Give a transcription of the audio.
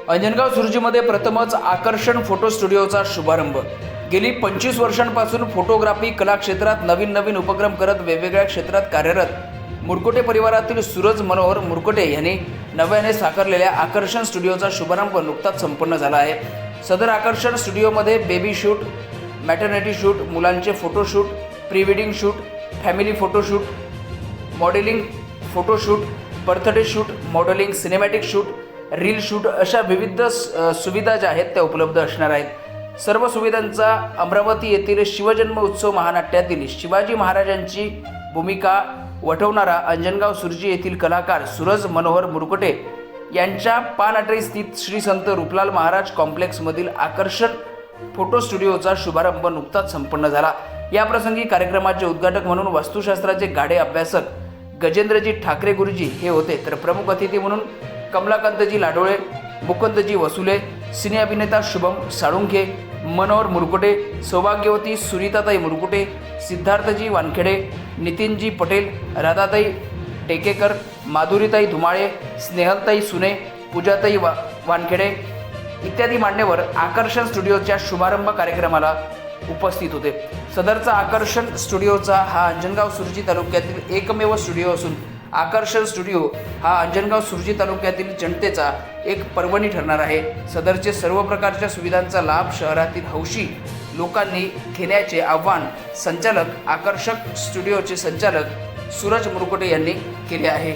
अंजनगाव सुर्जीमध्ये प्रथमच आकर्षण फोटो स्टुडिओचा शुभारंभ। गेली 25 वर्षांपासून फोटोग्राफी कला क्षेत्रात नवीन उपक्रम करत वेगवेगळ्या क्षेत्रात कार्यरत मुरकुटे परिवारातील सूरज मनोहर मुरकुटे यांनी नव्याने साकारलेल्या आकर्षण स्टुडिओचा शुभारंभ नुकताच संपन्न झाला आहे। सदर आकर्षण स्टुडिओमध्ये बेबी शूट, मॅटर्निटी शूट, मुलांचे photoshoot, pre wedding shoot, family photoshoot, modelling photoshoot, birthday shoot, modelling, cinematic shoot, reel shoot अशा विविध सुविधा ज्या आहेत त्या उपलब्ध असणार आहेत। सर्व सुविधांचा अमरावती येथील शिवजन्म उत्सव महानाट्यातील शिवाजी महाराजांची भूमिका वठवणारा अंजनगाव सुर्जी येथील कलाकार सूरज मनोहर मुरकुटे यांच्या पानअटई स्थित श्री संत रूपलाल महाराज कॉम्प्लेक्समधील आकर्षण फोटो स्टुडिओचा शुभारंभ नुकताच संपन्न झाला। या प्रसंगी कार्यक्रमाचे उद्घाटक म्हणून वास्तुशास्त्राचे गाढे अभ्यासक गजेंद्रजी ठाकरे गुरुजी हे होते, तर प्रमुख अतिथी म्हणून कमलाकांतजी लाडोळे, मुकुंदजी वसुले, सिने अभिनेता शुभम साळुंखे, मनोहर मुरकुटे, सौभाग्यवती सुनीताताई मुरकुटे, सिद्धार्थजी वानखेडे, नितीनजी पटेल, राधाताई टेकेकर, माधुरीताई धुमाळे, स्नेहलताई सुने, पूजाताई वानखेडे इत्यादी मान्यवर आकर्षण स्टुडिओच्या शुभारंभ कार्यक्रमाला उपस्थित होते। सदरचा आकर्षण स्टुडिओचा हा अंजनगाव सुर्जी तालुक्यातील एकमेव स्टुडिओ असून आकर्षण स्टुडिओ हा अंजनगाव सुर्जी तालुक्यातील जनतेचा एक पर्वणी ठरणार आहे। सदरचे सर्व प्रकारच्या सुविधांचा लाभ शहरातील हौशी लोकांनी घेण्याचे आवाहन संचालक आकर्षक स्टुडिओचे संचालक सूरज मुरकुटे यांनी केले आहे।